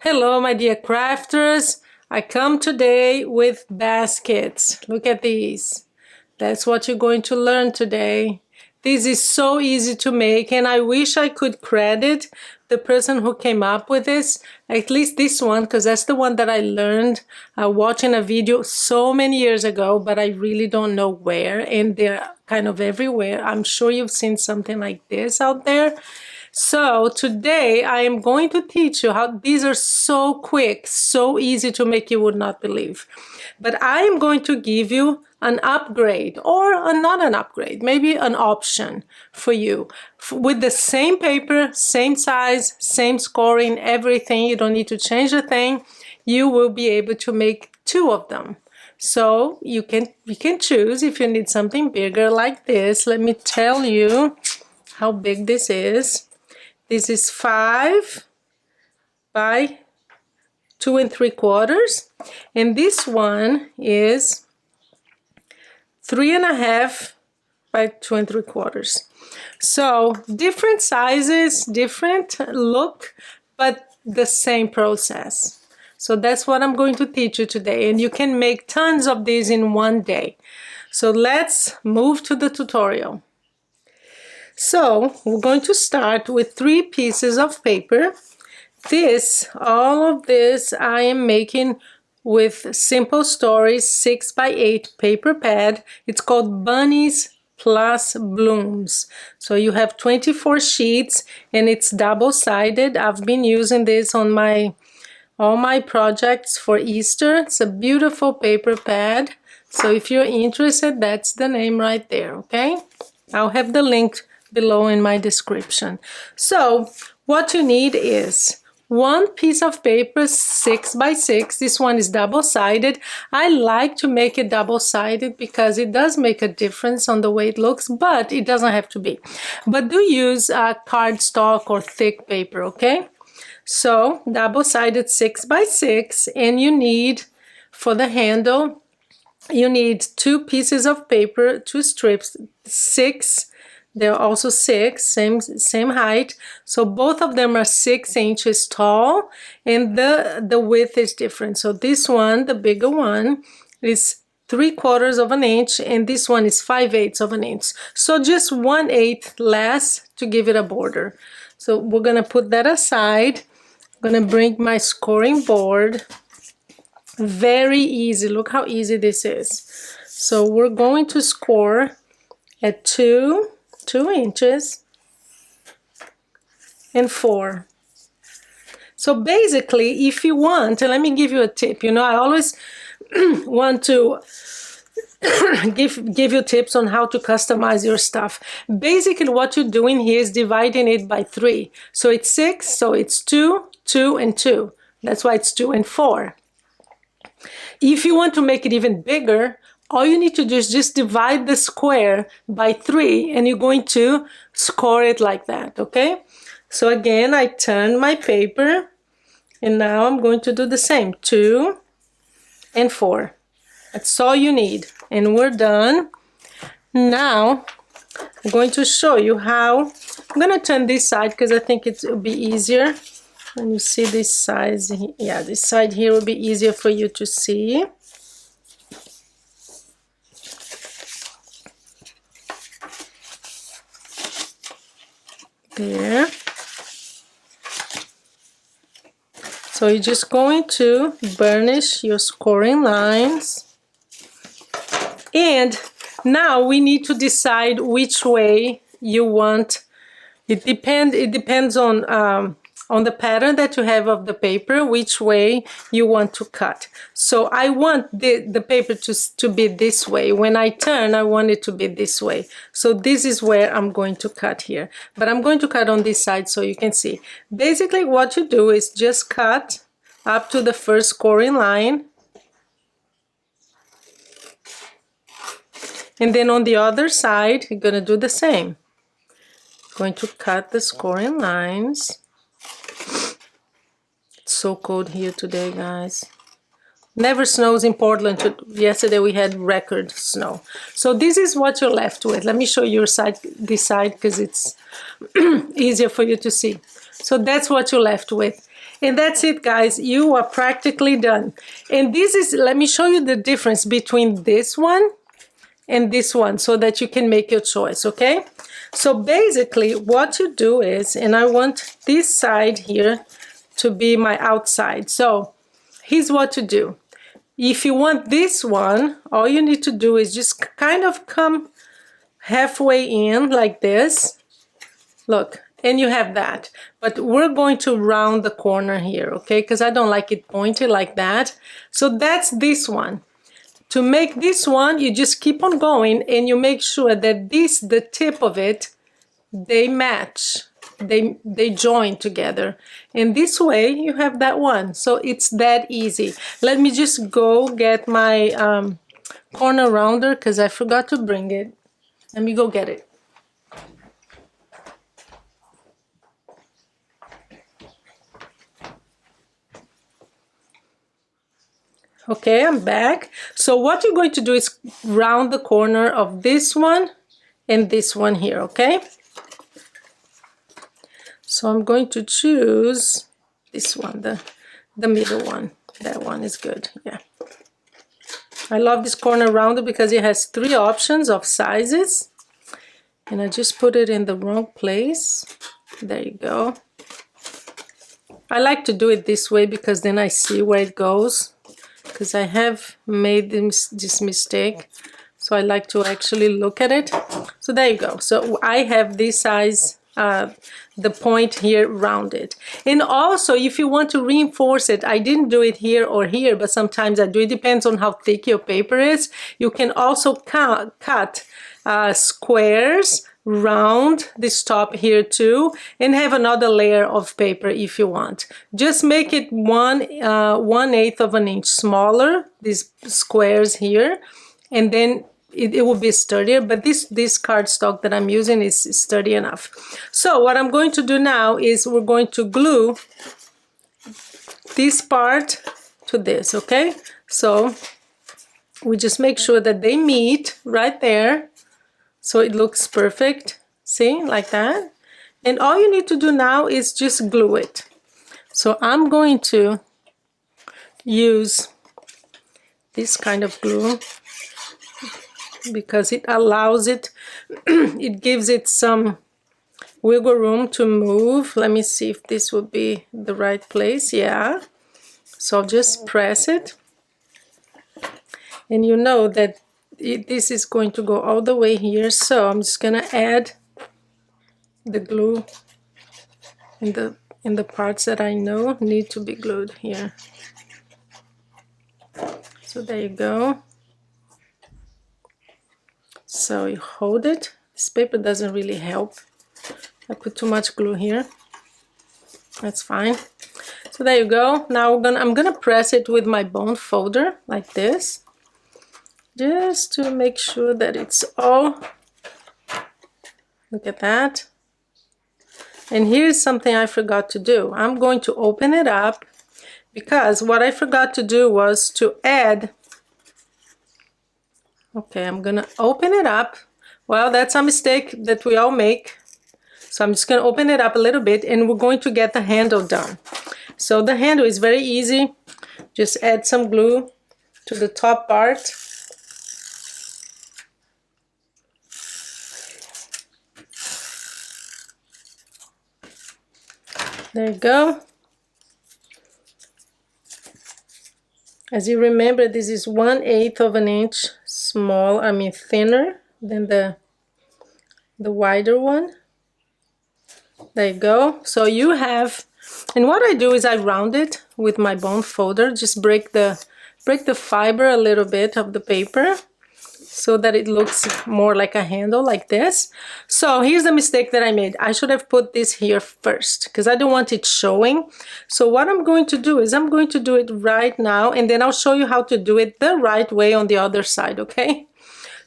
Hello, my dear crafters. I come today with baskets. Look at these. That's what you're going to learn today. This is so easy to make, and I wish I could credit the person who came up with this, at least this one, because that's the one that I learned watching a video so many years ago, but I really don't know where, and they're kind of everywhere. I'm sure you've seen something like this out there. So today I am going to teach you how these are so quick, so easy to make you would not believe. But I am going to give you an upgrade, or not an upgrade, maybe an option for you. With the same paper, same size, same scoring, everything, you don't need to change a thing. You will be able to make two of them. So you can choose if you need something bigger like this. Let me tell you how big this is. This is 5 by 2 3/4, and this one is 3.5 by 2 3/4. So different sizes, different look, but the same process. So that's what I'm going to teach you today, and you can make tons of these in one day. So let's move to the tutorial. So we're going to start with 3 pieces of paper. All of this I am making with Simple Stories 6 by 8 paper pad. It's called Bunnies plus Blooms. So you have 24 sheets and it's double-sided. I've been using this on all my projects for Easter. It's a beautiful paper pad. So if you're interested, that's the name right there, okay? I'll have the link below in my description. So what you need is 1 piece of paper 6 by 6. This one is double-sided. I like to make it double-sided because it does make a difference on the way it looks, but it doesn't have to be. But do use cardstock or thick paper, okay? So double-sided 6 by 6, and you need, for the handle, you need 2 pieces of paper, 2 strips, 6. They're also 6, same height. So both of them are 6 inches tall, and the width is different. So this one, the bigger one, is 3/4 of an inch, and this one is 5/8 of an inch. So just 1/8 less to give it a border. So we're gonna put that aside. I'm gonna bring my scoring board. Very easy. Look how easy this is. So we're going to score at 2 inches and 4. So basically, if you want, and let me give you a tip. You know, I always want to give you tips on how to customize your stuff. Basically, what you're doing here is dividing it by 3. So it's 6, so it's 2, 2, and 2. That's why it's 2 and 4. If you want to make it even bigger, all you need to do is just divide the square by 3, and you're going to score it like that, okay? So again, I turn my paper, and now I'm going to do the same, 2 and 4. That's all you need, and we're done. Now, I'm going to show you how. I'm going to turn this side because I think it will be easier. When you see this side, yeah, this side here will be easier for you to see. There. So you're just going to burnish your scoring lines, and now we need to decide which way you want. It depends on the pattern that you have of the paper, which way you want to cut. So I want the paper to be this way. When I turn, I want it to be this way. So this is where I'm going to cut here. But I'm going to cut on this side so you can see. Basically, what you do is just cut up to the first scoring line. And then on the other side, you're going to do the same. Going to cut the scoring lines. It's so cold here today, guys. Never snows in Portland. Yesterday we had record snow. So this is what you're left with. Let me show you this side because it's easier for you to see. So that's what you're left with. And that's it, guys. You are practically done. And this is, let me show you the difference between this one and this one so that you can make your choice, okay? So basically what you do is, and I want this side here to be my outside. So here's what to do. If you want this one, all you need to do is just kind of come halfway in like this. Look, and you have that. But we're going to round the corner here, okay? Because I don't like it pointed like that. So that's this one. To make this one, you just keep on going and you make sure that this, the tip of it, they match. They join together. And this way you have that one. So it's that easy. Let me just go get my corner rounder because I forgot to bring it. Let me go get it. Okay, I'm back. So what you're going to do is round the corner of this one and this one here, okay? So I'm going to choose this one, the middle one. That one is good, yeah. I love this corner rounder because it has 3 options of sizes. And I just put it in the wrong place. There you go. I like to do it this way because then I see where it goes. Because I have made this mistake. So I like to actually look at it. So there you go. So I have this size, the point here rounded. And also if you want to reinforce it, I didn't do it here or here, but sometimes I do. It depends on how thick your paper is. You can also cut squares round this top here too, and have another layer of paper if you want. Just make it 1/8 of an inch smaller, these squares here, and then it will be sturdier. But this cardstock that I'm using is sturdy enough. So what I'm going to do now is we're going to glue this part to this, okay? So we just make sure that they meet right there. So it looks perfect, see, like that. And all you need to do now is just glue it. So I'm going to use this kind of glue because it allows it, it gives it some wiggle room to move. Let me see if this would be the right place, yeah. So I'll just press it. And you know that this is going to go all the way here, so I'm just gonna add the glue in the parts that I know need to be glued here. So there you go. So you hold it. This paper doesn't really help. I put too much glue here. That's fine. So there you go. Now I'm gonna press it with my bone folder like this. Just to make sure that it's all, look at that. And here's something I forgot to do. I'm going to open it up because what I forgot to do was to add, okay, I'm gonna open it up. Well, that's a mistake that we all make. So I'm just gonna open it up a little bit and we're going to get the handle done. So the handle is very easy. Just add some glue to the top part. There you go. As you remember, this is 1/8 of an inch small, I mean thinner than the wider one. There you go. So you have, and what I do is I round it with my bone folder, just break the fiber a little bit of the paper so that it looks more like a handle like this. So here's the mistake that I made. I should have put this here first because I don't want it showing. So what I'm going to do is I'm going to do it right now and then I'll show you how to do it the right way on the other side, okay?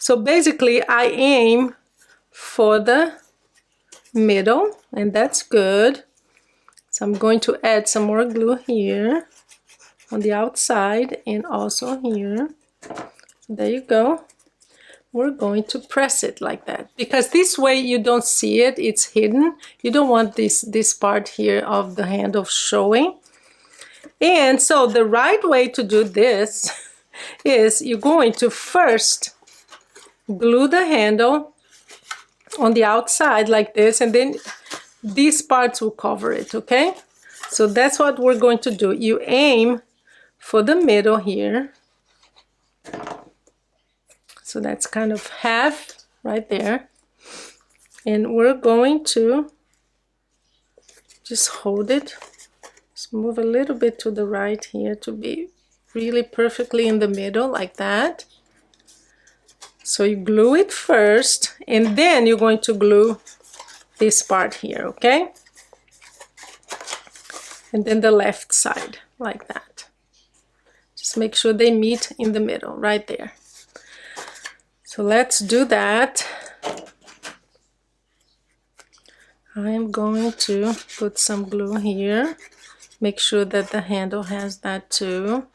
So basically I aim for the middle and that's good. So I'm going to add some more glue here on the outside and also here. There you go. We're going to press it like that because this way you don't see it, it's hidden. You don't want this part here of the handle showing. And so the right way to do this is you're going to first glue the handle on the outside like this, and then these parts will cover it, okay? So that's what we're going to do. You aim for the middle here. So that's kind of half right there. And we're going to just hold it. Just move a little bit to the right here to be really perfectly in the middle like that. So you glue it first, and then you're going to glue this part here, okay? And then the left side like that. Just make sure they meet in the middle right there. So let's do that. I'm going to put some glue here. Make sure that the handle has that too.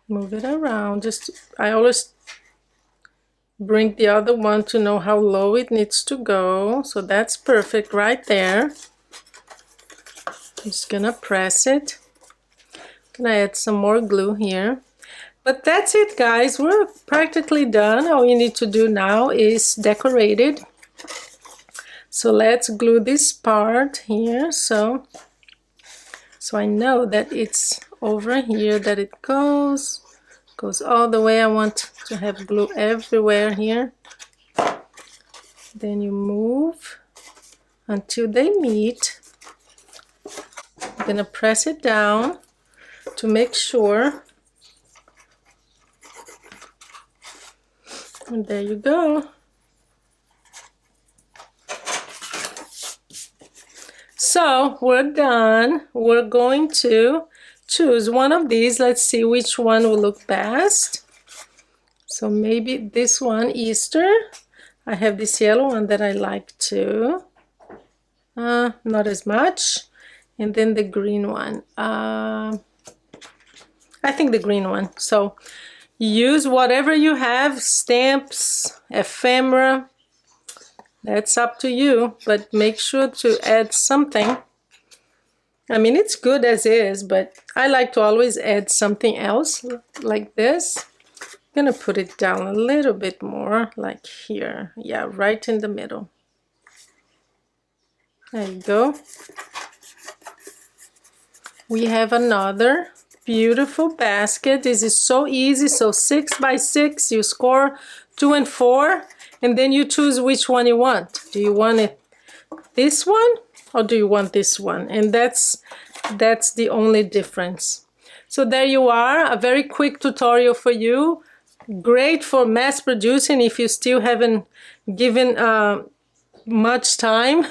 Move it around. Just, I always bring the other one to know how low it needs to go. So that's perfect right there. I'm just gonna press it. Gonna add some more glue here. But that's it, guys. We're practically done. All you need to do now is decorate it. So let's glue this part here. So I know that it's over here that it goes all the way. I want to have glue everywhere here. Then you move until they meet. I'm gonna press it down to make sure. And there you go. So we're done. We're going to choose one of these. Let's see which one will look best. So maybe this one, Easter. I have this yellow one that I like too. Not as much. And then the green one. I think the green one. So use whatever you have, stamps, ephemera. That's up to you, but make sure to add something. I mean, it's good as is, but I like to always add something else like this. I'm gonna put it down a little bit more, like here. Yeah, right in the middle. There you go. We have another beautiful basket. This is so easy. So 6 by 6, you score 2 and 4, and then you choose which one you want. Do you want it this one or do you want this one? And that's the only difference. So there you are, a very quick tutorial for you. Great for mass producing if you still haven't given much time,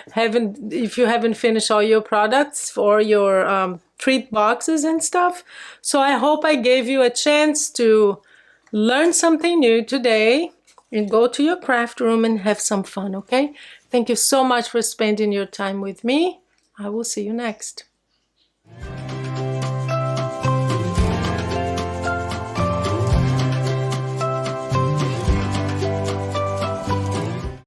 if you haven't finished all your products for your treat boxes and stuff. So I hope I gave you a chance to learn something new today and go to your craft room and have some fun, okay? Thank you so much for spending your time with me. I will see you next.